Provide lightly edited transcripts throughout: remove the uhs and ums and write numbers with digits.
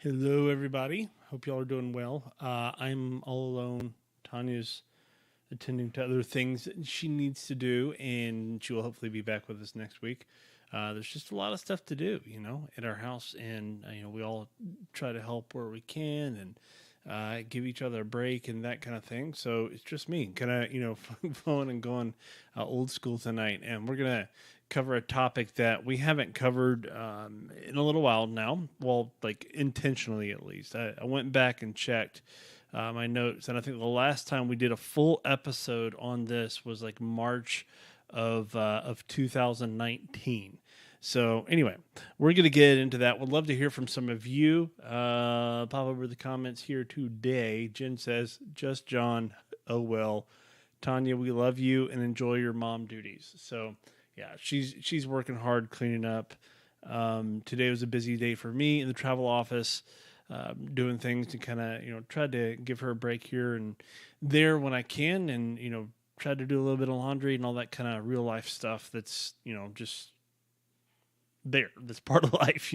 Hello, everybody. Hope y'all are doing well. I'm all alone. Tanya's attending to other things that she needs to do, and she will hopefully be back with us next week. There's just a lot of stuff to do, at our house, and we all try to help where we can and give each other a break and that kind of thing. So it's just me, kind of, flowing and going old school tonight, and we're gonna cover a topic that we haven't covered in a little while now. Well, like intentionally at least. I went back and checked my notes, and I think the last time we did a full episode on this was like March of 2019. So anyway, we're going to get into that. Would love to hear from some of you. Pop over the comments here today. Jen says, "Just John. Oh well." Tanya, we love you and enjoy your mom duties. So yeah, she's working hard cleaning up. Today was a busy day for me in the travel office, doing things to kind of try to give her a break here and there when I can, and try to do a little bit of laundry and all that kind of real life stuff. That's just there. That's part of life,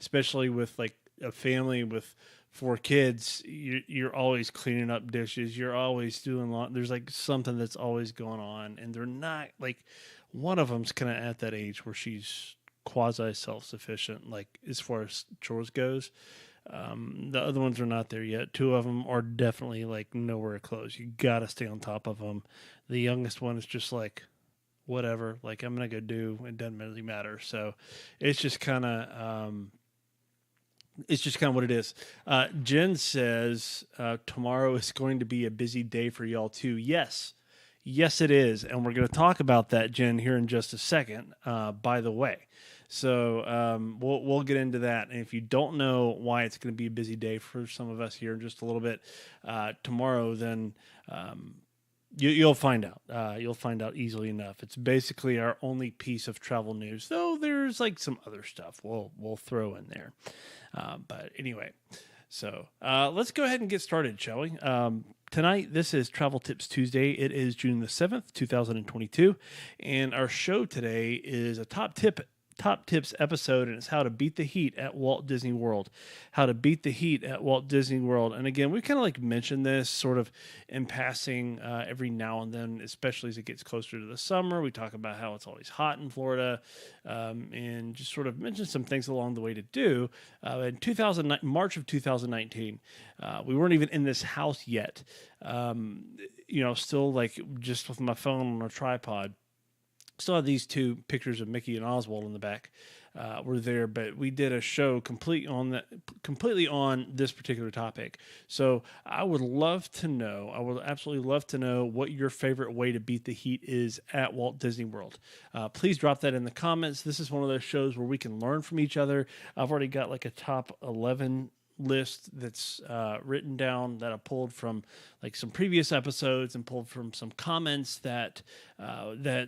especially with like a family with four kids. You're always cleaning up dishes. You're always doing there's like something that's always going on, and they're not like one of them's kind of at that age where she's quasi self-sufficient, like as far as chores goes. The other ones are not there yet. Two of them are definitely like nowhere close. You got to stay on top of them. The youngest one is just like, whatever, like I'm gonna go do, it doesn't really matter. So it's just kind of what it is. Jen says tomorrow is going to be a busy day for y'all too. Yes it is, and we're going to talk about that, Jen, here in just a second, by the way. So we'll get into that, and if you don't know why it's going to be a busy day for some of us here in just a little bit tomorrow, then you'll find out. You'll find out easily enough. It's basically our only piece of travel news, though there's like some other stuff we'll throw in there. But anyway, so let's go ahead and get started, shall we? Tonight, this is Travel Tips Tuesday. It is June the 7th, 2022, and our show today is a top tips episode, and it's how to beat the heat at Walt Disney World. How to beat the heat at Walt Disney World. And again, we kind of like mention this sort of in passing every now and then, especially as it gets closer to the summer. We talk about how it's always hot in Florida, and just sort of mention some things along the way to do. In March of 2019, we weren't even in this house yet. Still like just with my phone on a tripod. Still have these two pictures of Mickey and Oswald in the back. Were there, but we did a show completely on this particular topic. So I would absolutely love to know what your favorite way to beat the heat is at Walt Disney World. Please drop that in the comments. This is one of those shows where we can learn from each other. I've already got like a top 11 list that's written down that I pulled from like some previous episodes and pulled from some comments that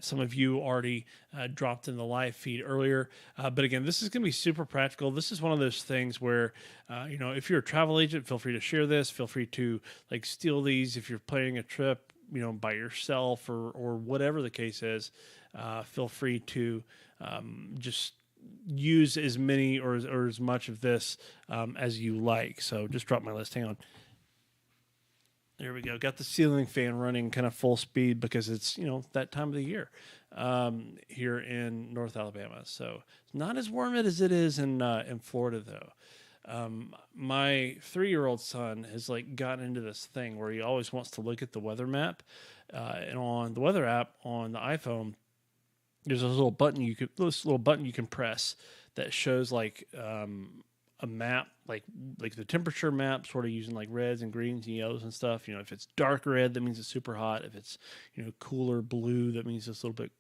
some of you already dropped in the live feed earlier. But again, this is going to be super practical. This is one of those things where, if you're a travel agent, feel free to share this. Feel free to like steal these if you're planning a trip, by yourself or whatever the case is. Feel free to just use as many or as much of this as you like. So just drop my list. Hang on. There we go. Got the ceiling fan running kind of full speed because it's, that time of the year here in North Alabama. So it's not as warm as it is in Florida, though. My 3-year-old son has like gotten into this thing where he always wants to look at the weather map, and on the weather app on the iPhone, there's this little button you can press that shows like a map, like the temperature map, sort of using like reds and greens and yellows and stuff. If it's dark red, that means it's super hot. If it's cooler blue, that means it's a little bit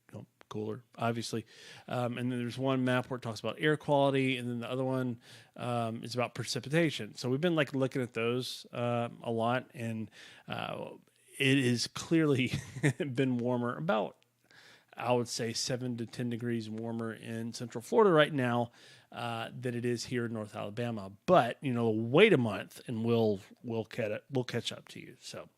cooler, obviously. And then there's one map where it talks about air quality, and then the other one is about precipitation. So we've been like looking at those a lot, and it is clearly been warmer, about I would say 7 to 10 degrees warmer in Central Florida right now than it is here in North Alabama. But wait a month and we'll catch up to you. So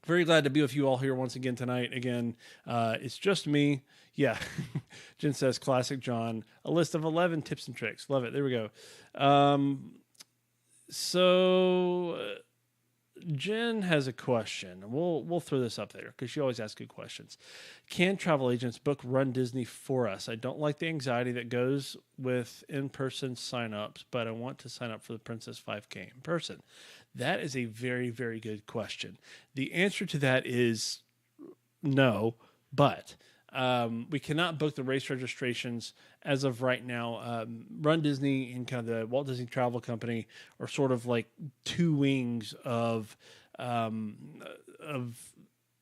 very glad to be with you all here once again tonight. Again, it's just me Yeah. Jen says, classic John, a list of 11 tips and tricks. Love it. There we go. Um, so Jen has a question. We'll throw this up there because she always asks good questions. Can travel agents book Run Disney for us? I don't like the anxiety that goes with in-person signups, but I want to sign up for the Princess 5K in person. That is a very, very good question. The answer to that is no, but we cannot book the race registrations as of right now. Run Disney and kind of the Walt Disney Travel Company are sort of like two wings of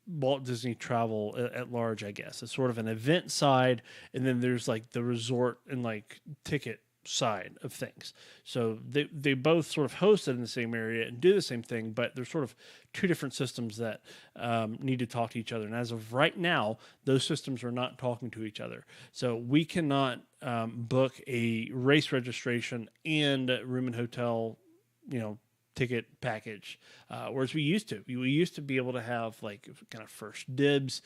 Walt Disney Travel at large, I guess. It's sort of an event side, and then there's like the resort and like ticket side of things. So they both sort of hosted in the same area and do the same thing, but they're sort of two different systems that need to talk to each other. And as of right now, those systems are not talking to each other. So we cannot book a race registration and room and hotel, ticket package, whereas we used to. We used to be able to have like kind of first dibs.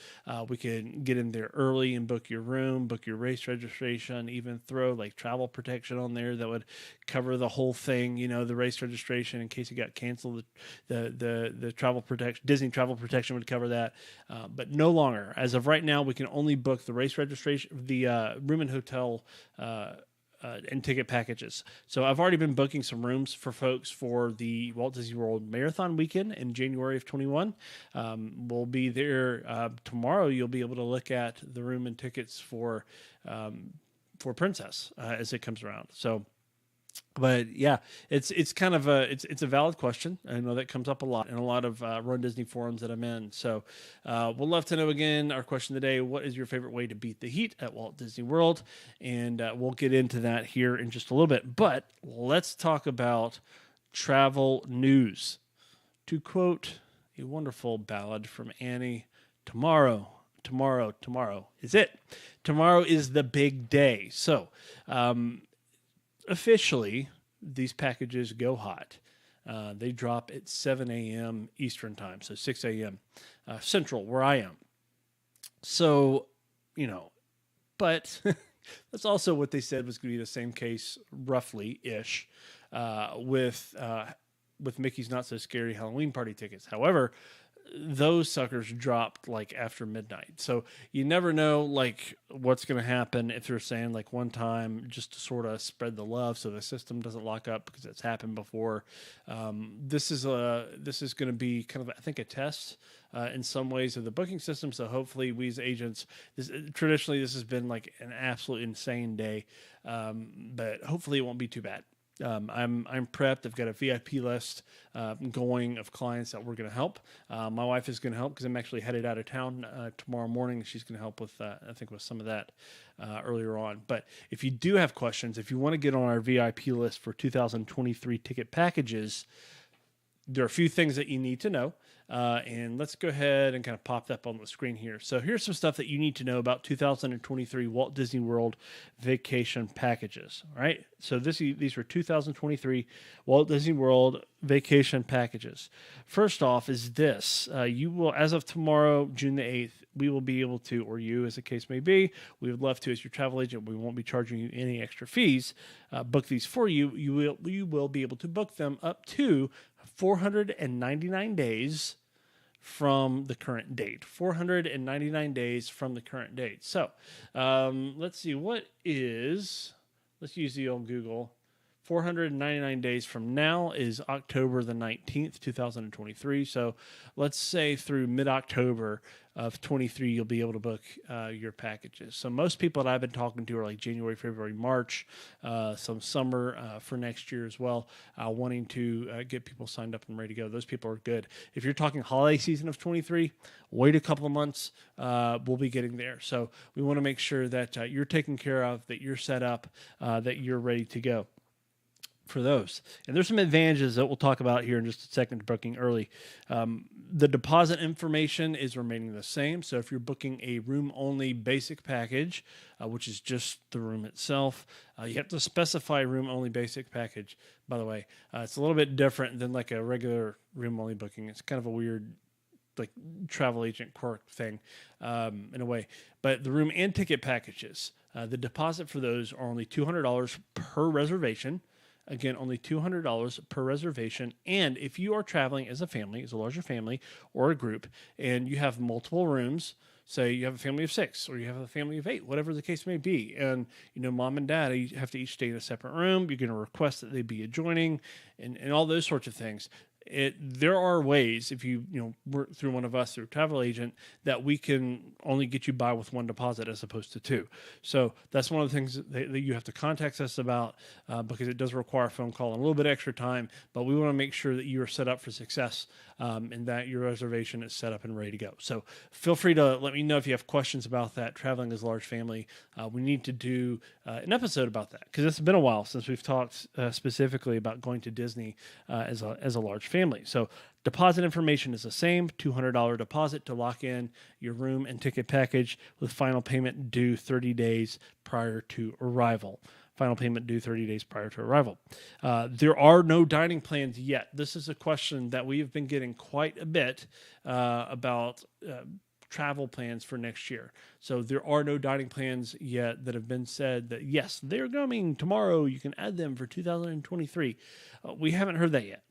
We could get in there early and book your room, book your race registration, even throw like travel protection on there that would cover the whole thing. The race registration in case it got canceled. The travel protection, Disney travel protection would cover that, but no longer. As of right now, we can only book the race registration, the room and hotel. And ticket packages. So I've already been booking some rooms for folks for the Walt Disney World Marathon weekend in January of 21. We'll be there tomorrow. You'll be able to look at the room and tickets for Princess as it comes around. So, but yeah, it's kind of it's a valid question. I know that comes up a lot in a lot of Run Disney forums that I'm in. So we'll love to know again our question today: what is your favorite way to beat the heat at Walt Disney World? And we'll get into that here in just a little bit. But let's talk about travel news. To quote a wonderful ballad from Annie, tomorrow is it. Tomorrow is the big day. So officially, these packages go hot. They drop at 7 a.m. Eastern time, so 6 a.m. Central, where I am. So, but that's also what they said was going to be the same case, roughly-ish, with Mickey's Not So Scary Halloween Party tickets. However, those suckers dropped like after midnight. So you never know like what's going to happen if they're saying like one time just to sort of spread the love so the system doesn't lock up because it's happened before. This is going to be kind of, I think, a test in some ways of the booking system. So hopefully we as agents, traditionally this has been like an absolute insane day. But hopefully it won't be too bad. I'm prepped. I've got a VIP list going of clients that we're going to help. My wife is going to help because I'm actually headed out of town tomorrow morning. She's going to help with, I think, with some of that earlier on. But if you do have questions, if you want to get on our VIP list for 2023 ticket packages, there are a few things that you need to know. And let's go ahead and kind of pop that up on the screen here. So here's some stuff that you need to know about 2023 Walt Disney World vacation packages. All right. So these are 2023 Walt Disney World vacation packages. First off is this. You will, as of tomorrow, June the 8th, we will be able to, or you as the case may be, we would love to as your travel agent, we won't be charging you any extra fees, book these for you. You will be able to book them up to 499 days from the current date. 499 days from the current date. So let's see, let's use the old Google. 499 days from now is October the 19th, 2023. So let's say through mid-October of 23, you'll be able to book your packages. So most people that I've been talking to are like January, February, March, some summer for next year as well, wanting to get people signed up and ready to go. Those people are good. If you're talking holiday season of 23, wait a couple of months. We'll be getting there. So we want to make sure that you're taken care of, that you're set up, that you're ready to go for those. And there's some advantages that we'll talk about here in just a second to booking early. The deposit information is remaining the same. So if you're booking a room-only basic package, which is just the room itself, you have to specify room-only basic package, by the way. It's a little bit different than like a regular room-only booking. It's kind of a weird like travel agent quirk thing in a way. But the room and ticket packages, the deposit for those are only $200 per reservation. Again, only $200 per reservation. And if you are traveling as a family, as a larger family or a group, and you have multiple rooms, say you have a family of 6 or you have a family of 8, whatever the case may be, and mom and dad have to each stay in a separate room, you're going to request that they be adjoining, and all those sorts of things. There are ways, if you work through one of us through a travel agent, that we can only get you by with one deposit as opposed to 2. So that's one of the things that you have to contact us about, because it does require a phone call and a little bit extra time, but we want to make sure that you are set up for success, and that your reservation is set up and ready to go. So feel free to let me know if you have questions about that, traveling as a large family. We need to do an episode about that, because it's been a while since we've talked specifically about going to Disney as a large family. So deposit information is the same, $200 deposit to lock in your room and ticket package, with final payment due 30 days prior to arrival. Final payment due 30 days prior to arrival. There are no dining plans yet. This is a question that we have been getting quite a bit about travel plans for next year. So there are no dining plans yet that have been said that, yes, they're coming tomorrow. You can add them for 2023. We haven't heard that yet.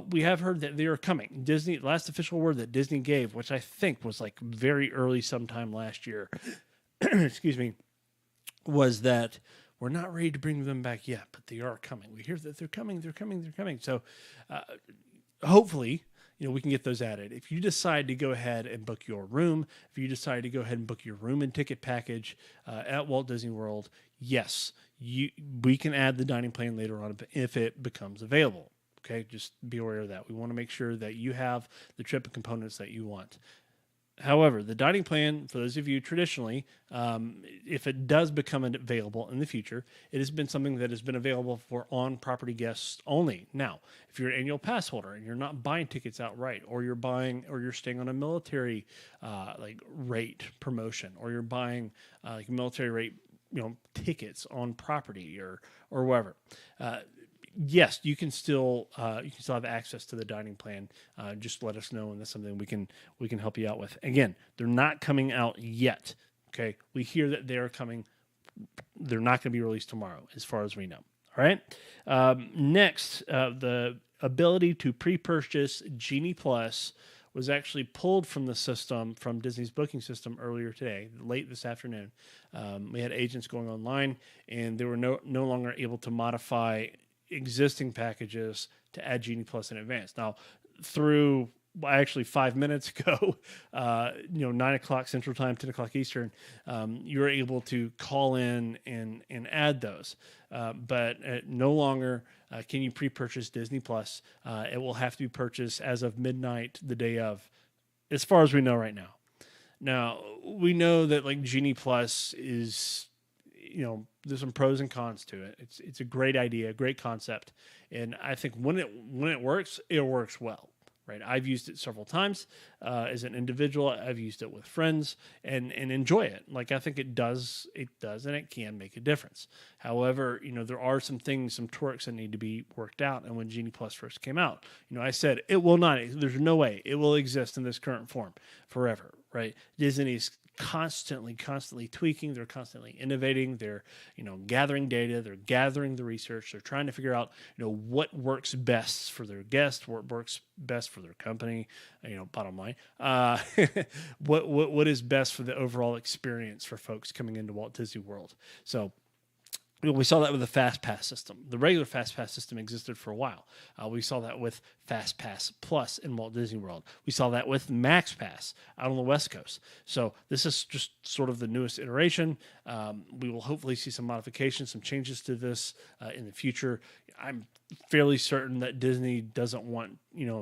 We have heard that they are coming. Disney, last official word that Disney gave, which I think was like very early sometime last year, excuse me, was that we're not ready to bring them back yet, but they are coming. We hear that they're coming. So hopefully, we can get those added. If you decide to go ahead and book your room, if you decide to go ahead and book your room and ticket package at Walt Disney World, yes, we can add the dining plan later on if it becomes available. Okay, just be aware of that. We want to make sure that you have the trip and components that you want. However, the dining plan, for those of you traditionally, if it does become available in the future, it has been something that has been available for on-property guests only. Now, if you're an annual pass holder and you're not buying tickets outright, or you're staying on a military rate promotion, or you're buying military rate tickets on property or wherever. Yes, you can still have access to the dining plan. Just let us know, and that's something we can help you out with. Again, they're not coming out yet. Okay, we hear that they're coming. They're not going to be released tomorrow, as far as we know. All right. Next, the ability to pre-purchase Genie Plus was actually pulled from the system, from Disney's booking system earlier today, late this afternoon. We had agents going online, and they were no longer able to modify existing packages to add Genie Plus in advance. Now, through actually 5 minutes ago, 9 o'clock Central Time, 10 o'clock Eastern, you're able to call in and add those. But no longer can you pre-purchase Disney Plus. It will have to be purchased as of midnight the day of, as far as we know right now. Now, we know that Genie Plus is, there's some pros and cons to it. It's a great idea, great concept, and I think when it works well, right? I've used it several times as an individual. I've used it with friends and enjoy it. I think it does, and it can make a difference. However, there are some things, some twerks that need to be worked out. And when Genie Plus first came out, I said it will not. There's no way it will exist in this current form forever, right? Disney's constantly tweaking. They're constantly innovating. They're gathering data. They're gathering the research. They're trying to figure out what works best for their guests, what works best for their company, bottom line, what is best for the overall experience for folks coming into Walt Disney World. So we saw that with the Fast Pass system. The regular Fast Pass system existed for a while. We saw that with Fast Pass Plus in Walt Disney World. We saw that with Max Pass out on the West Coast. So this is just sort of the newest iteration. We will hopefully see some modifications, some changes to this in the future. I'm fairly certain that Disney doesn't want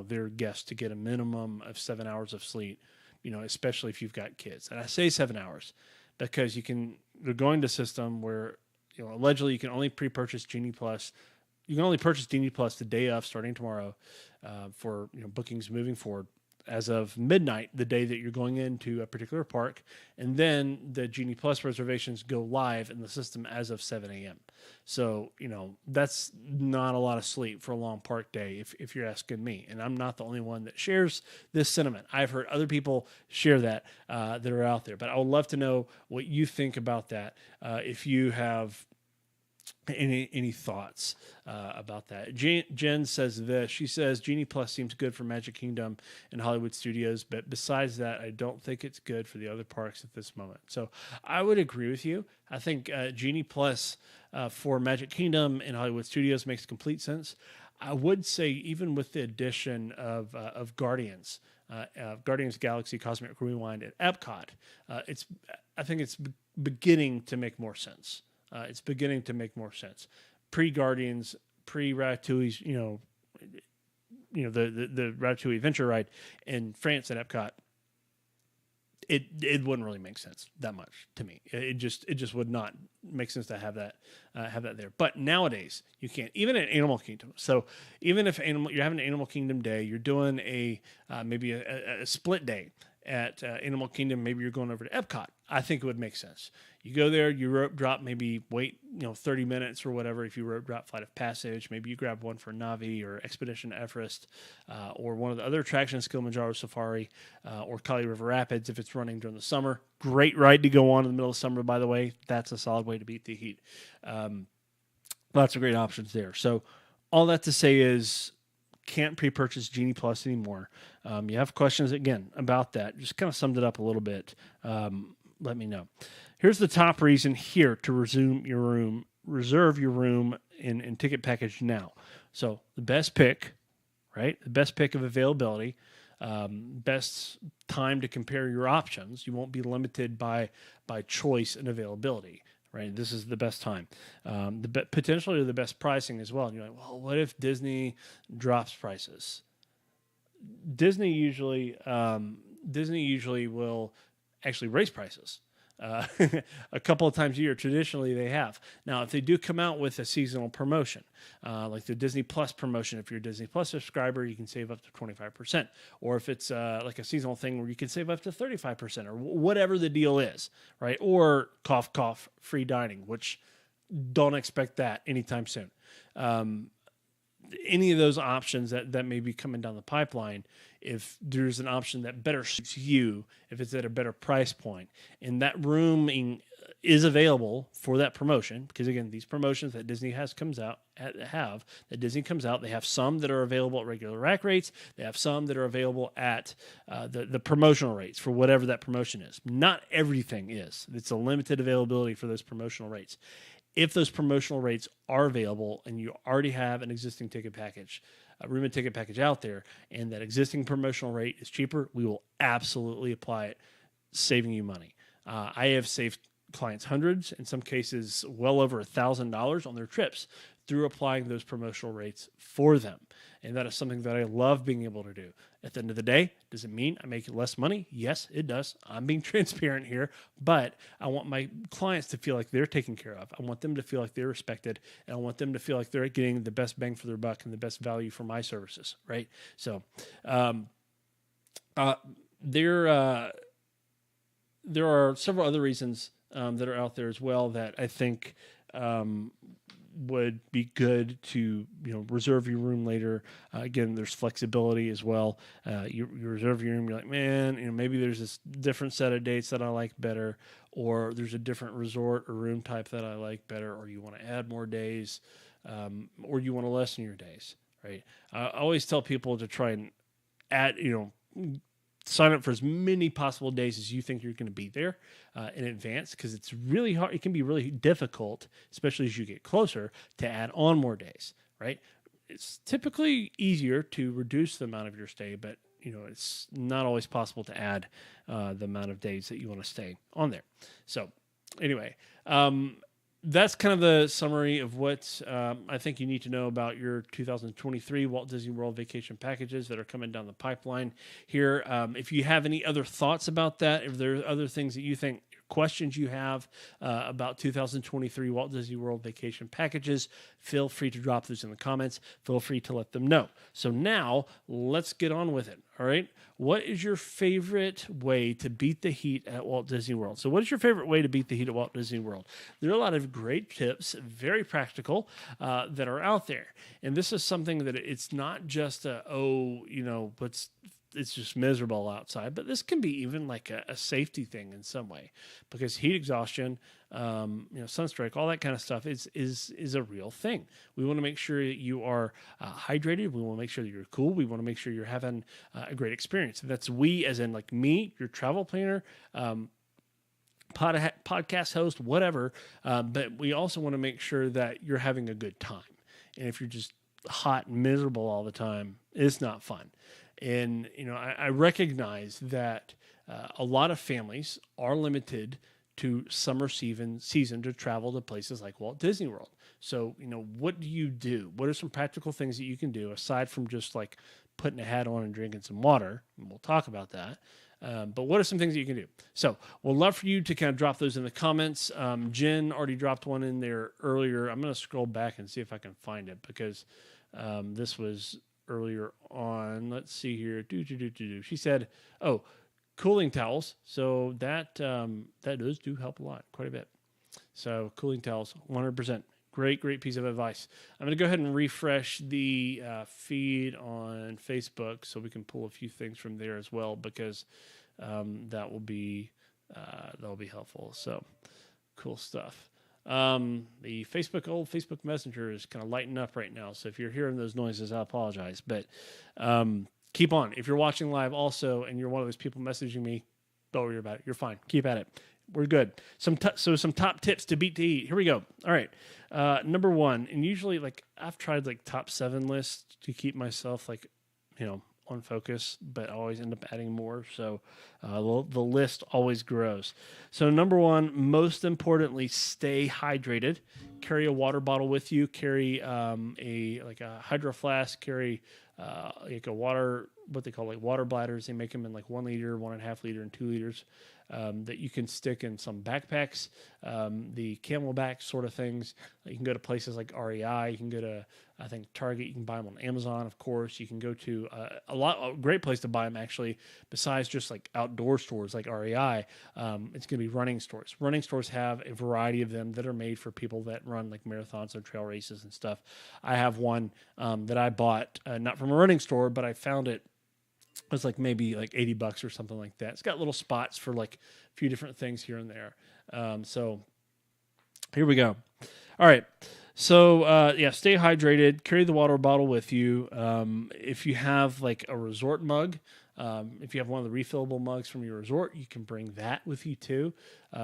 their guests to get a minimum of 7 hours of sleep, especially if you've got kids. And I say 7 hours because they're going to a system where allegedly you can only pre-purchase Genie Plus. You can only purchase Genie Plus the day of, starting tomorrow, for bookings moving forward. as of midnight, the day that you're going into a particular park, and then the Genie Plus reservations go live in the system as of 7 a.m. So, that's not a lot of sleep for a long park day, if you're asking me. And I'm not the only one that shares this sentiment. I've heard other people share that that are out there. But I would love to know what you think about that. If you have any thoughts about that. Jen says this. She says Genie Plus seems good for Magic Kingdom and Hollywood Studios, but besides that, I don't think it's good for the other parks at this moment. So I would agree with you. I think Genie Plus for Magic Kingdom and Hollywood Studios makes complete sense. I would say even with the addition of Guardians, Guardians Galaxy Cosmic Rewind at Epcot, I think it's beginning to make more sense. It's beginning to make more sense. Pre-Guardians, pre-Ratatouille's, the Ratatouille Adventure Ride in France at Epcot, it wouldn't really make sense that much to me. It just would not make sense to have that there. But nowadays you can't, even at Animal Kingdom. So even if you're having an Animal Kingdom day, you're doing maybe a split day at Animal Kingdom. Maybe you're going over to Epcot. I think it would make sense. You go there, you rope drop, maybe wait 30 minutes or whatever. If you rope drop Flight of Passage, maybe you grab one for Navi or Expedition Everest, or one of the other attractions, Kilimanjaro Safari, or Kali River Rapids if it's running during the summer. Great ride to go on in the middle of summer, by the way. That's a solid way to beat the heat. Lots of great options there. So all that to say is, can't pre-purchase Genie Plus anymore. You have questions again about that, just kind of summed it up a little bit. Let me know. Here's the top reason here to reserve your room in ticket package now. So the best pick, right? The best pick of availability, best time to compare your options. You won't be limited by choice and availability. Right, this is the best time. Potentially the best pricing as well. And you're like, well, what if Disney drops prices? Disney usually will actually raise prices. A couple of times a year, traditionally they have. Now, if they do come out with a seasonal promotion, like the Disney Plus promotion, if you're a Disney Plus subscriber, you can save up to 25%. Or if it's like a seasonal thing where you can save up to 35%, or whatever the deal is, right? Or cough, cough, free dining, which don't expect that anytime soon. Any of those options that may be coming down the pipeline, if there's an option that better suits you, if it's at a better price point, and that rooming is available for that promotion, because again, these promotions that Disney comes out, they have some that are available at regular rack rates. They have some that are available at the promotional rates for whatever that promotion is. Not everything is. It's a limited availability for those promotional rates. If those promotional rates are available and you already have an existing ticket package, a room and ticket package out there, and that existing promotional rate is cheaper, we will absolutely apply it, saving you money. I have saved clients hundreds, in some cases well over $1,000 on their trips through applying those promotional rates for them. And that is something that I love being able to do. At the end of the day, does it mean I make less money? Yes, it does. I'm being transparent here, but I want my clients to feel like they're taken care of. I want them to feel like they're respected, and I want them to feel like they're getting the best bang for their buck and the best value for my services, right? So there are several other reasons that are out there as well that I think would be good to reserve your room later. Again, there's flexibility as well. You reserve your room, you're like, man, maybe there's this different set of dates that I like better, or there's a different resort or room type that I like better, or you want to add more days, or you want to lessen your days, right? I always tell people to try and add, sign up for as many possible days as you think you're going to be there in advance, because it's really hard. It can be really difficult, especially as you get closer, to add on more days, right? It's typically easier to reduce the amount of your stay, but it's not always possible to add the amount of days that you want to stay on there. So anyway, that's kind of the summary of what I think you need to know about your 2023 Walt Disney World vacation packages that are coming down the pipeline here. If you have any other thoughts about that, if there are other things that you think, questions you have about 2023 Walt Disney World vacation packages, feel free to drop those in the comments. Feel free to let them know. So now let's get on with it. All right. What is your favorite way to beat the heat at Walt Disney World? So what is your favorite way to beat the heat at Walt Disney World? There are a lot of great tips, very practical, that are out there. And this is something that it's not just it's just miserable outside, but this can be even like a safety thing in some way, because heat exhaustion, sunstrike, all that kind of stuff is a real thing. We want to make sure that you are hydrated. We want to make sure that you're cool. We want to make sure you're having a great experience. And that's we, as in like me, your travel planner, podcast host, whatever. But we also want to make sure that you're having a good time. And if you're just hot and miserable all the time, it's not fun. And, I recognize that a lot of families are limited to summer season to travel to places like Walt Disney World. So, what do you do? What are some practical things that you can do aside from just like putting a hat on and drinking some water? And we'll talk about that. But what are some things that you can do? So we'll love for you to kind of drop those in the comments. Jen already dropped one in there earlier. I'm going to scroll back and see if I can find it, because this was earlier on. Let's see here. She said, cooling towels. So that does help a lot, quite a bit. So cooling towels, 100%. Great piece of advice. I'm going to go ahead and refresh the feed on Facebook so we can pull a few things from there as well, because that will be helpful. So cool stuff. The old Facebook Messenger is kind of lighting up right now. So if you're hearing those noises, I apologize, but keep on. If you're watching live also, and you're one of those people messaging me, don't worry about it. You're fine. Keep at it. We're good. Some top tips to beat the heat. Here we go. All right. Number one, and usually like I've tried like top 7 lists to keep myself like, on focus, but I always end up adding more. So the list always grows. So number one, most importantly, stay hydrated. Carry a water bottle with you. Carry a hydro flask. Carry like a water, what they call like water bladders. They make them in like 1 liter, 1.5 liter, and 2 liters. That you can stick in some backpacks, the Camelback sort of things. You can go to places like REI. You can go to, I think, Target. You can buy them on Amazon, of course. You can go to a great place to buy them, actually, besides just like outdoor stores like REI. It's going to be running stores. Running stores have a variety of them that are made for people that run like marathons or trail races and stuff. I have one that I bought, not from a running store, but I found it. It was like maybe like $80 or something like that. It's got little spots for like a few different things here and there. So here we go. All right. So stay hydrated. Carry the water bottle with you. If you have like a resort mug, if you have one of the refillable mugs from your resort, you can bring that with you too.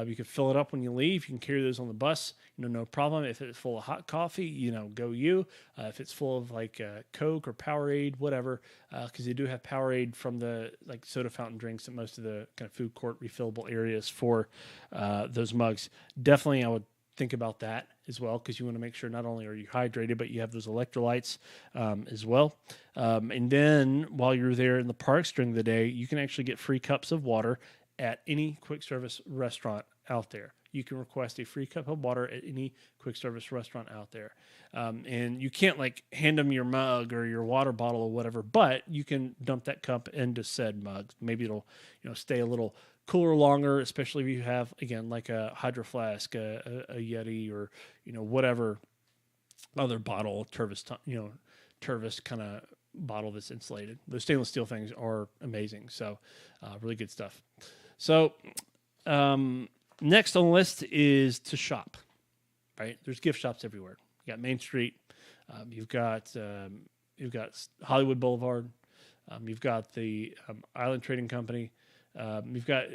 You can fill it up when you leave. You can carry those on the bus, no problem. If it's full of hot coffee, go you. If it's full of like Coke or Powerade, whatever, because they do have Powerade from the like soda fountain drinks at most of the kind of food court refillable areas for those mugs. Definitely, I would think about that as well, because you want to make sure not only are you hydrated, but you have those electrolytes as well. And then while you're there in the parks during the day, you can actually get free cups of water at any quick service restaurant out there. You can request a free cup of water at any quick service restaurant out there. And you can't like hand them your mug or your water bottle or whatever, but you can dump that cup into said mug. Maybe it'll, stay a little cooler longer, especially if you have, again, like a hydro flask, a Yeti, or, whatever other bottle, Tervis kind of bottle that's insulated. Those stainless steel things are amazing. So really good stuff. So next on the list is to shop, right? There's gift shops everywhere. You got Main Street. You've got Hollywood Boulevard. You've got the Island Trading Company. You've got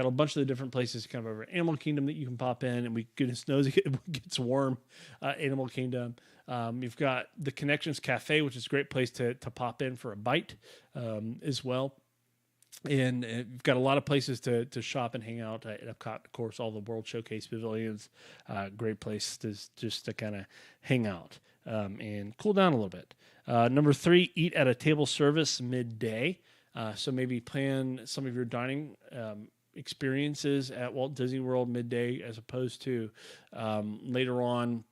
a bunch of the different places kind of over Animal Kingdom that you can pop in, and goodness knows it gets warm. Animal Kingdom. You've got the Connections Cafe, which is a great place to pop in for a bite as well. And you've got a lot of places to shop and hang out at Epcot. Of course, all the World Showcase pavilions, great place to kind of hang out and cool down a little bit. Number 3, eat at a table service midday. So maybe plan some of your dining, experiences at Walt Disney World midday as opposed to later on,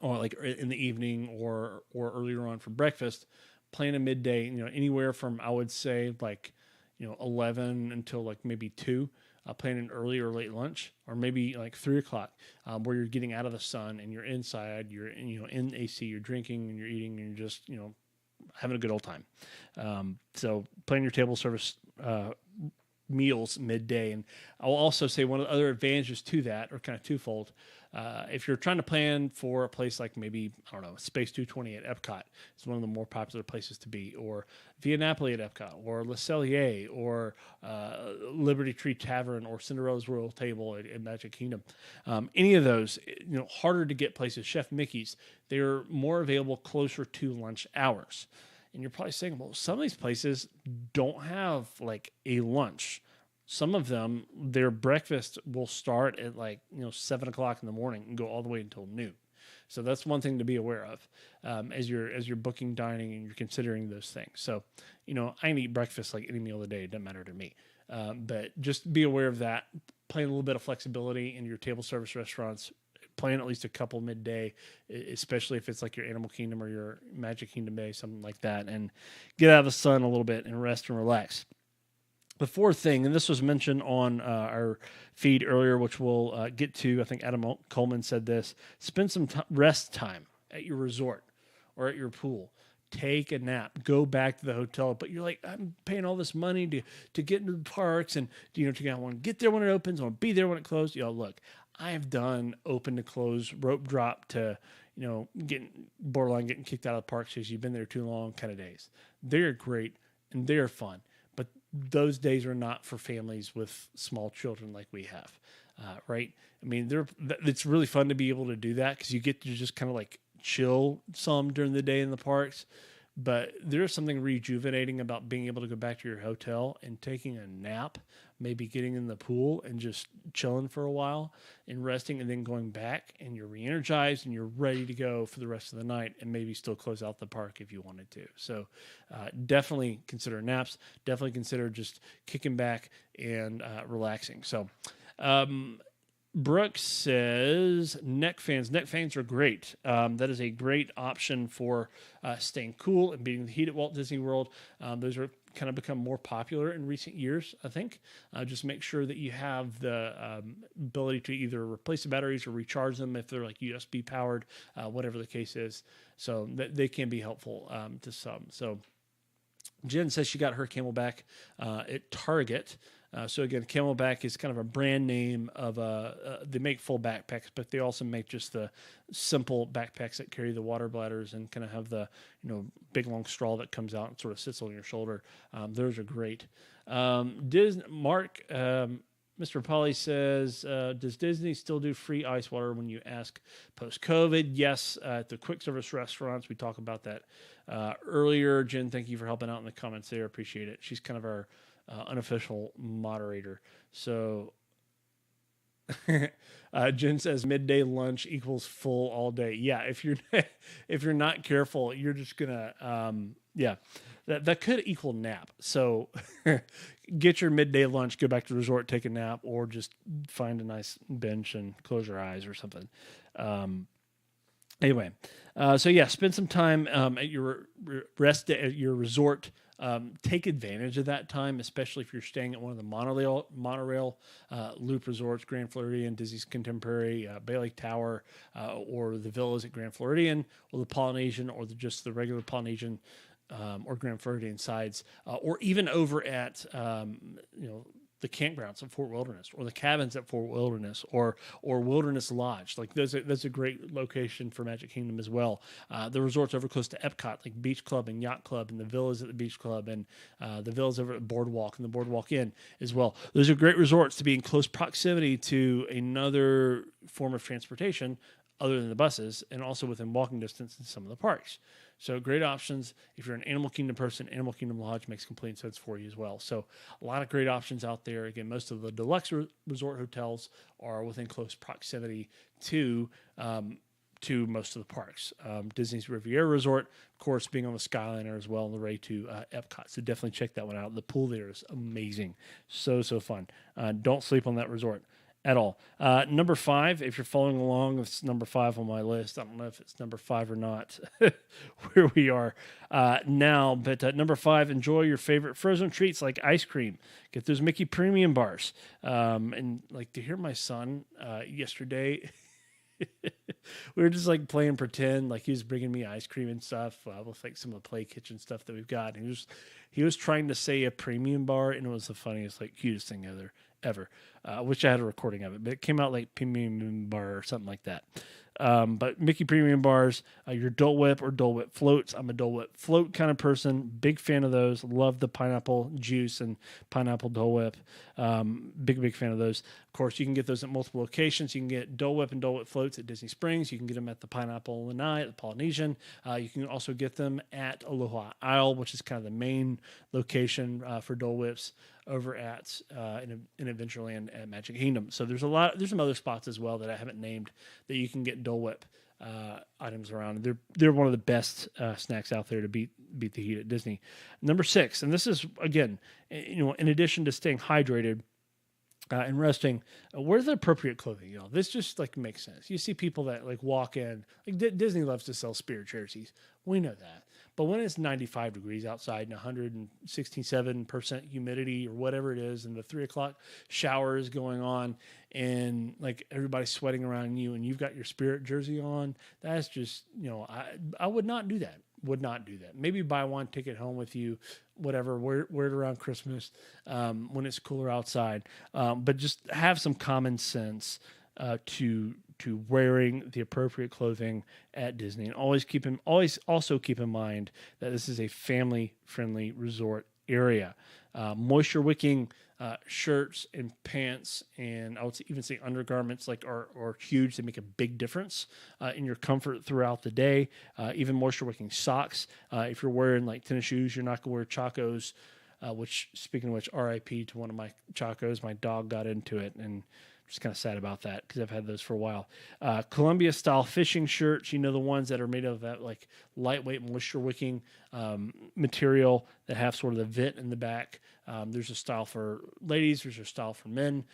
or like in the evening or earlier on for breakfast, plan a midday, anywhere from, I would say, like, 11 until like maybe 2. Plan an early or late lunch, or maybe like 3 o'clock, where you're getting out of the sun and you're inside, you're in AC, you're drinking and you're eating and you're just having a good old time. So plan your table service meals midday. And I'll also say one of the other advantages to that are kind of twofold. If you're trying to plan for a place like maybe, I don't know, Space 220 at Epcot, it's one of the more popular places to be, or Via Napoli at Epcot, or Le Cellier, or Liberty Tree Tavern, or Cinderella's Royal Table at Magic Kingdom. Any of those, harder to get places, Chef Mickey's, they're more available closer to lunch hours. And you're probably saying, well, some of these places don't have like a lunch. Some of them, their breakfast will start at 7 o'clock in the morning and go all the way until noon. So that's one thing to be aware of as you're booking dining and you're considering those things. So, I can eat breakfast like any meal of the day. It doesn't matter to me. But just be aware of that. Plan a little bit of flexibility in your table service restaurants. Plan at least a couple midday, especially if it's like your Animal Kingdom or your Magic Kingdom Day, something like that, and get out of the sun a little bit and rest and relax. The fourth thing, and this was mentioned on our feed earlier, which we'll get to, I think Adam Coleman said this, spend some rest time at your resort or at your pool. Take a nap, go back to the hotel, but you're like, I'm paying all this money to get into the parks and, I want to get there when it opens, I want to be there when it closes. Look, I have done open to close, rope drop to, getting kicked out of the parks because you've been there too long kind of days. They're great and they're fun, but those days are not for families with small children like we have, right? I mean, it's really fun to be able to do that because you get to just kind of like chill some during the day in the parks. But there's something rejuvenating about being able to go back to your hotel and taking a nap, maybe getting in the pool and just chilling for a while and resting, and then going back and you're re-energized and you're ready to go for the rest of the night and maybe still close out the park if you wanted to. So definitely consider naps. Definitely consider just kicking back and relaxing. So Brooks says neck fans. Neck fans are great. That is a great option for staying cool and beating the heat at Walt Disney World. Those are kind of become more popular in recent years, I think. Just make sure that you have the ability to either replace the batteries or recharge them if they're like USB powered, whatever the case is. So they can be helpful to some. So Jen says she got her Camelback at Target. So again, Camelback is kind of a brand name of they make full backpacks, but they also make just the simple backpacks that carry the water bladders and kind of have the big long straw that comes out and sort of sits on your shoulder. Those are great. Mark, Mr. Polly says, does Disney still do free ice water when you ask post-COVID? Yes, at the quick service restaurants. We talked about that earlier. Jen, thank you for helping out in the comments there. Appreciate it. She's kind of our unofficial moderator. So Jen says midday lunch equals full all day. Yeah, if you're not careful, you're just gonna that could equal nap. So get your midday lunch, go back to the resort, take a nap, or just find a nice bench and close your eyes or something. Anyway, so yeah, spend some time at your at your resort. Take advantage of that time, especially if you're staying at one of the monorail loop resorts, Grand Floridian, Disney's Contemporary, Bay Lake Tower, or the villas at Grand Floridian, or the Polynesian, or just the regular Polynesian or Grand Floridian sides, or even over at the campgrounds at Fort Wilderness, or the cabins at Fort Wilderness, or Wilderness Lodge. Like that's a great location for Magic Kingdom as well. The resorts over close to Epcot, like Beach Club and Yacht Club, and the villas at the Beach Club, and the villas over at Boardwalk and the Boardwalk Inn as well. Those are great resorts to be in close proximity to another form of transportation other than the buses, and also within walking distance in some of the parks. So great options. If you're an Animal Kingdom person, Animal Kingdom Lodge makes complete sense for you as well. So a lot of great options out there. Again, most of the deluxe resort hotels are within close proximity to to most of the parks. Disney's Riviera Resort, of course, being on the Skyliner as well, on the way to Epcot. So definitely check that one out. The pool there is amazing. So fun. Don't sleep on that resort at all. Number 5, if you're following along, it's number 5 on my list. I don't know if it's number 5 or not where we are now, but number 5, enjoy your favorite frozen treats like ice cream. Get those Mickey Premium bars. And like to hear my son yesterday, we were just like playing pretend, like he was bringing me ice cream and stuff with like some of the play kitchen stuff that we've got. And he was trying to say a premium bar, and it was the funniest, like cutest thing ever. I wish I had a recording of it, but it came out like premium bar or something like that. But Mickey Premium bars, your Dole Whip or Dole Whip floats. I'm a Dole Whip float kind of person. Big fan of those. Love the pineapple juice and pineapple Dole Whip. Big fan of those. Of course, you can get those at multiple locations. You can get Dole Whip and Dole Whip floats at Disney Springs. You can get them at the Pineapple Lanai, at the Polynesian. You can also get them at Aloha Isle, which is kind of the main location for Dole Whips over at in Adventureland at Magic Kingdom. So there's some other spots as well that I haven't named that you can get Dole Whip items around. They're one of the best snacks out there to beat the heat at Disney. Number 6, and this is again, in addition to staying hydrated and resting, wear the appropriate clothing. This just like makes sense. You see people that like walk in, like Disney loves to sell spirit jerseys. We know that. But when it's 95 degrees outside and 167% humidity or whatever it is, and the 3 o'clock shower is going on, and like everybody's sweating around you, and you've got your spirit jersey on, that's just, I would not do that. Would not do that. Maybe buy one, take it home with you, whatever. Wear it around Christmas when it's cooler outside. But just have some common sense to wearing the appropriate clothing at Disney, and always also keep in mind that this is a family-friendly resort area. Moisture wicking shirts and pants, and I would even say undergarments are huge. They make a big difference in your comfort throughout the day. Even moisture wicking socks. If you're wearing like tennis shoes, you're not going to wear Chacos. Which, speaking of which, RIP to one of my Chacos. My dog got into it, and I'm just kind of sad about that because I've had those for a while. Columbia style fishing shirts, the ones that are made of that like lightweight moisture wicking material that have sort of the vent in the back. There's a style for ladies. There's a style for men.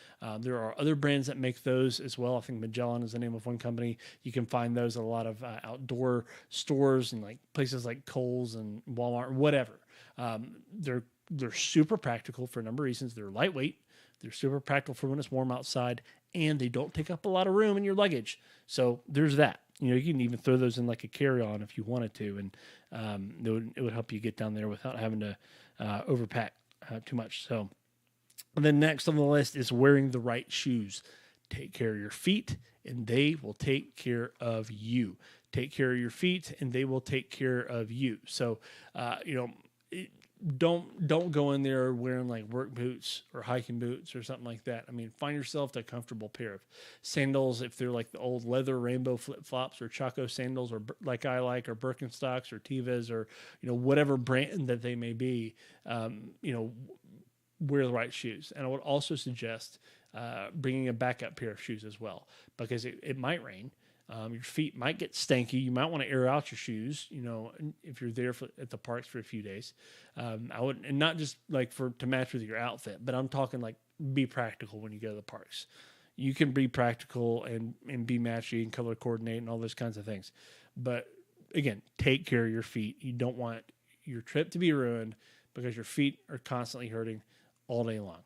There are other brands that make those as well. I think Magellan is the name of one company. You can find those at a lot of outdoor stores and like places like Kohl's and Walmart or whatever. They're super practical for a number of reasons. They're lightweight. They're super practical for when it's warm outside, and they don't take up a lot of room in your luggage. So there's that. You can even throw those in like a carry-on if you wanted to, and it would help you get down there without having to overpack too much. So, and then next on the list is wearing the right shoes. Take care of your feet, and they will take care of you. Take care of your feet, and they will take care of you. So, don't go in there wearing like work boots or hiking boots or something like that. I mean, find yourself a comfortable pair of sandals, if they're like the old leather rainbow flip-flops or Chaco sandals, or like I like, or Birkenstocks or Tevas, or whatever brand that they may be. Wear the right shoes. And I would also suggest bringing a backup pair of shoes as well, because it might rain. Your feet might get stanky. You might want to air out your shoes, if you're there at the parks for a few days. I would, and not just like to match with your outfit, but I'm talking like be practical when you go to the parks. You can be practical and be matchy and color coordinate and all those kinds of things. But again, take care of your feet. You don't want your trip to be ruined because your feet are constantly hurting all day long.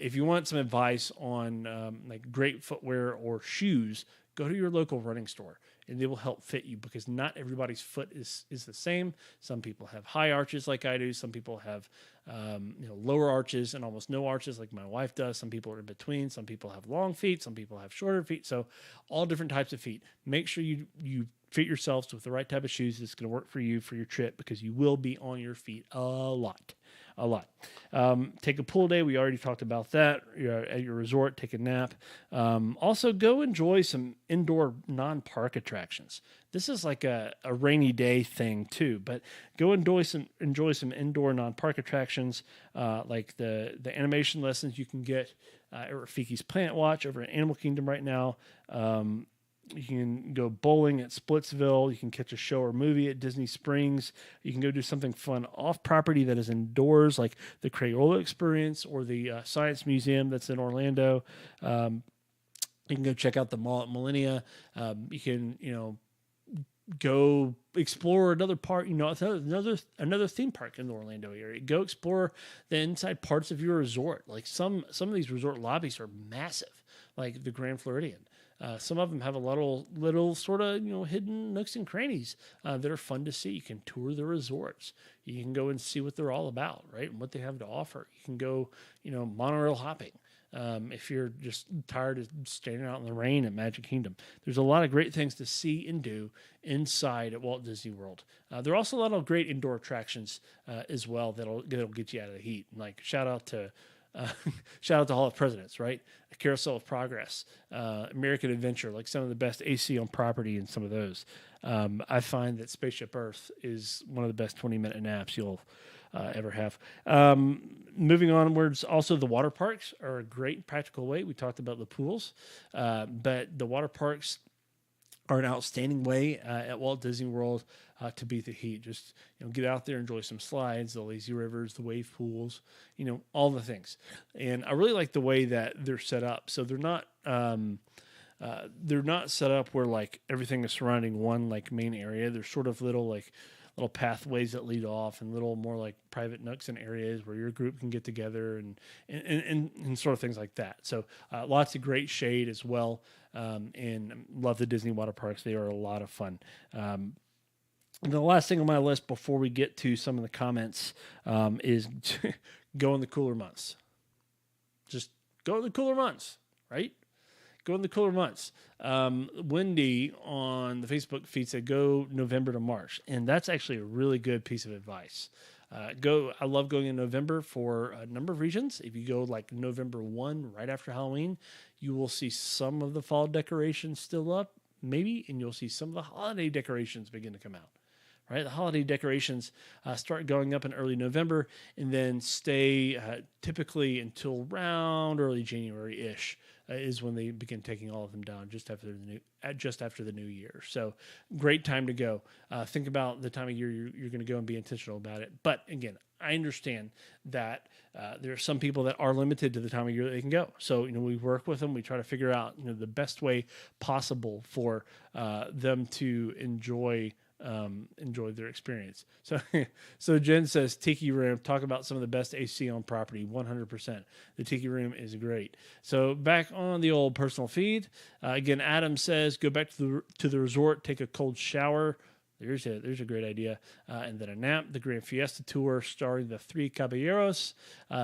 If you want some advice on like great footwear or shoes, go to your local running store, and they will help fit you, because not everybody's foot is the same. Some people have high arches like I do. Some people have lower arches and almost no arches like my wife does. Some people are in between. Some people have long feet. Some people have shorter feet. So all different types of feet. Make sure you fit yourselves with the right type of shoes that's going to work for you for your trip, because you will be on your feet a lot. Take a pool day. We already talked about that. You're at your resort, take a nap. Also, go enjoy some indoor non-park attractions. This is like a rainy day thing too, but go enjoy some indoor non-park attractions, like the animation lessons you can get at Rafiki's Planet Watch over at Animal Kingdom right now. You can go bowling at Splitsville. You can catch a show or movie at Disney Springs. You can go do something fun off property that is indoors, like the Crayola Experience or the Science Museum that's in Orlando. You can go check out the mall at Millennia. You can, go explore another part. It's another theme park in the Orlando area. Go explore the inside parts of your resort. Like some of these resort lobbies are massive, like the Grand Floridian. Some of them have a little sort of hidden nooks and crannies that are fun to see. You can tour the resorts. You can go and see what they're all about, right, and what they have to offer. You can go monorail hopping. If you're just tired of standing out in the rain at Magic Kingdom, there's a lot of great things to see and do inside at Walt Disney World. There are also a lot of great indoor attractions as well that'll get you out of the heat. Like shout out to Hall of Presidents, right? A Carousel of Progress, American Adventure, like some of the best AC on property in some of those. I find that Spaceship Earth is one of the best 20-minute naps you'll ever have. Moving onwards, also the water parks are a great practical way. We talked about the pools, but the water parks are an outstanding way at Walt Disney World to beat the heat. Just get out there, enjoy some slides, the lazy rivers, the wave pools, all the things. And I really like the way that they're set up. So they're not set up where like everything is surrounding one like main area. They're sort of little pathways that lead off and little more like private nooks and areas where your group can get together and sort of things like that. So lots of great shade as well. And love the Disney water parks. They are a lot of fun. And the last thing on my list before we get to some of the comments is go in the cooler months. Just go in the cooler months, right? Go in the cooler months. Wendy on the Facebook feed said go November to March, and that's actually a really good piece of advice. I love going in November for a number of reasons. If you go like November 1, right after Halloween, you will see some of the fall decorations still up, maybe, and you'll see some of the holiday decorations begin to come out. Right, the holiday decorations start going up in early November and then stay typically until around early January-ish is when they begin taking all of them down just after the new year. So great time to go. Think about the time of year you're going to go and be intentional about it. But again, I understand that there are some people that are limited to the time of year that they can go. So we work with them. We try to figure out the best way possible for them to enjoy their experience. So Jen says Tiki Room, talk about some of the best AC on property. 100%. The Tiki Room is great. So back on the old personal feed, again, Adam says go back to the resort, take a cold shower. There's a great idea. And then a nap, the Grand Fiesta Tour starring the Three Caballeros.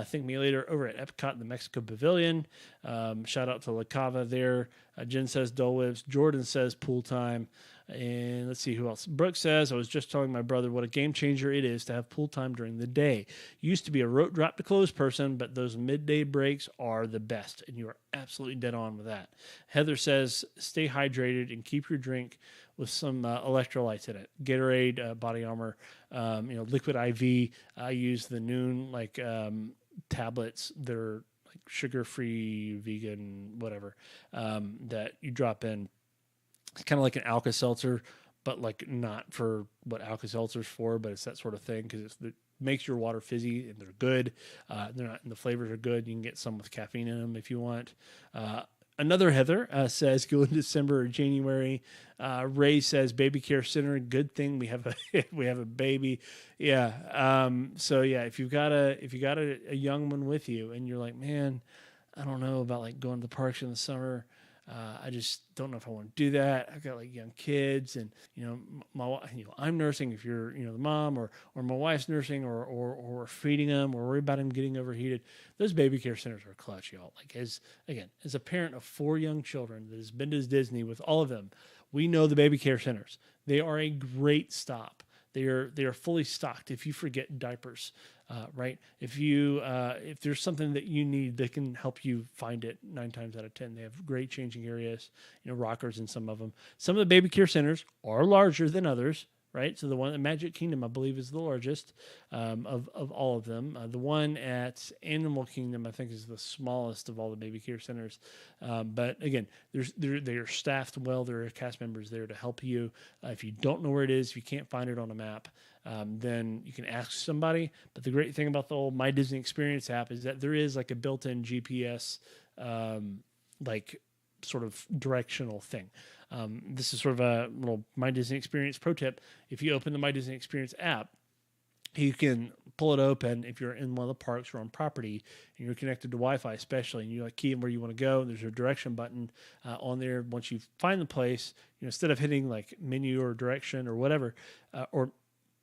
Think Me Later over at Epcot in the Mexico Pavilion. Shout out to La Cava there. Jen says Dole Whips. Jordan says pool time. And let's see who else. Brooke says, I was just telling my brother what a game changer it is to have pool time during the day. Used to be a rote drop to close person, but those midday breaks are the best. And you are absolutely dead on with that. Heather says, stay hydrated and keep your drink with some electrolytes in it. Gatorade, Body Armor, Liquid IV. I use the Noon tablets that are like sugar-free, vegan, whatever, that you drop in. It's kind of like an Alka-Seltzer, but like not for what Alka-Seltzer's for, but it's that sort of thing because it makes your water fizzy and they're good. And the flavors are good. You can get some with caffeine in them if you want. Another Heather says go in December or January. Ray says baby care center. Good thing we have a baby. Yeah. So yeah, if you've got a young one with you and you're like, man, I don't know about like going to the parks in the summer. I just don't know if I want to do that. I've got like young kids, and I'm nursing. If you're the mom, or my wife's nursing, or feeding them, or worry about them getting overheated, those baby care centers are clutch, y'all. Like as a parent of 4 young children that has been to Disney with all of them, we know the baby care centers. They are a great stop. They are fully stocked. If you forget diapers, right? If there's something that you need, they can help you find it 9 times out of 10. They have great changing areas, rockers in some of them. Some of the baby care centers are larger than others, right? So the one at Magic Kingdom, I believe, is the largest of all of them. The one at Animal Kingdom, I think, is the smallest of all the baby care centers. But again, they're staffed well. There are cast members there to help you. If you don't know where it is, if you can't find it on a map, then you can ask somebody. But the great thing about the old My Disney Experience app is that there is like a built-in GPS, like sort of directional thing. This is sort of a little My Disney Experience pro tip. If you open the My Disney Experience app, you can pull it open if you're in one of the parks or on property and you're connected to Wi-Fi especially, and you like key in where you want to go. There's a direction button on there. Once you find the place, instead of hitting like menu or direction or whatever, or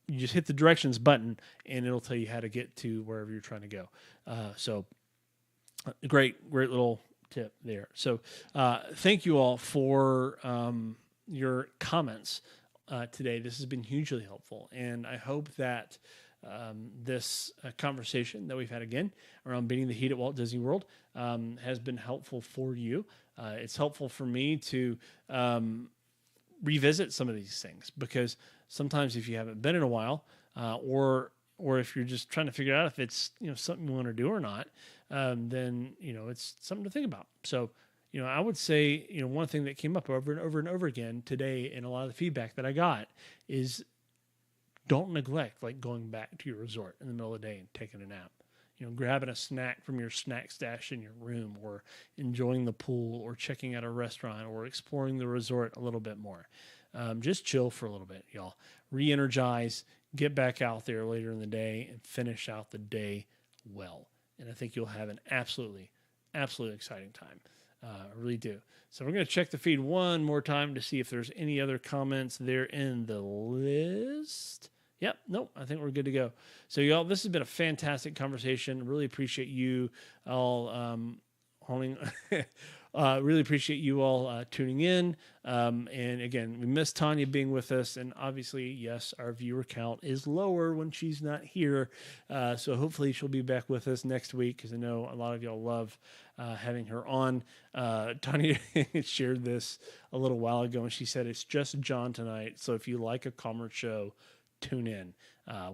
you just hit the directions button and it'll tell you how to get to wherever you're trying to go. So great little tip there. So thank you all for your comments today. This has been hugely helpful, and I hope that this conversation that we've had again around beating the heat at Walt Disney World has been helpful for you. It's helpful for me to revisit some of these things, because sometimes if you haven't been in a while, or if you're just trying to figure out if it's something you want to do or not, then it's something to think about. So I would say one thing that came up over and over and over again today in a lot of the feedback that I got is don't neglect like going back to your resort in the middle of the day and taking a nap. Grabbing a snack from your snack stash in your room, or enjoying the pool, or checking out a restaurant, or exploring the resort a little bit more. Just chill for a little bit, y'all. Re-energize, get back out there later in the day, and finish out the day well. And I think you'll have an absolutely exciting time. I really do. So we're going to check the feed one more time to see if there's any other comments there in the list. Yep. Nope. I think we're good to go. So y'all, this has been a fantastic conversation. Really appreciate you all really appreciate you all tuning in. And again, we miss Tanya being with us. And obviously, yes, our viewer count is lower when she's not here. So hopefully she'll be back with us next week, because I know a lot of y'all love having her on. Tanya shared this a little while ago, and she said it's just John tonight. So if you like a calmer show, tune in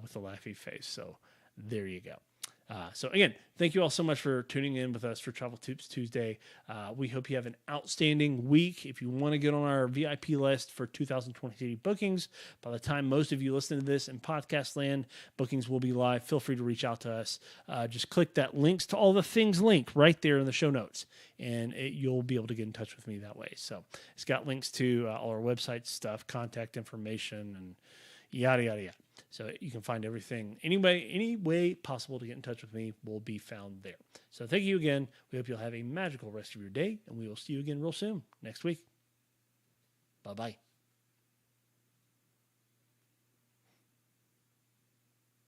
with a laughy face. So there you go. So again, thank you all so much for tuning in with us for Travel Tips Tuesday. We hope you have an outstanding week. If you want to get on our VIP list for 2023 bookings, by the time most of you listen to this in podcast land, bookings will be live. Feel free to reach out to us. Just click that links to all the things link right there in the show notes, and you'll be able to get in touch with me that way. So it's got links to all our website stuff, contact information, and yada, yada, yada. So you can find everything any way possible to get in touch with me will be found there. So thank you again. We hope you'll have a magical rest of your day, and we will see you again real soon next week. Bye-bye.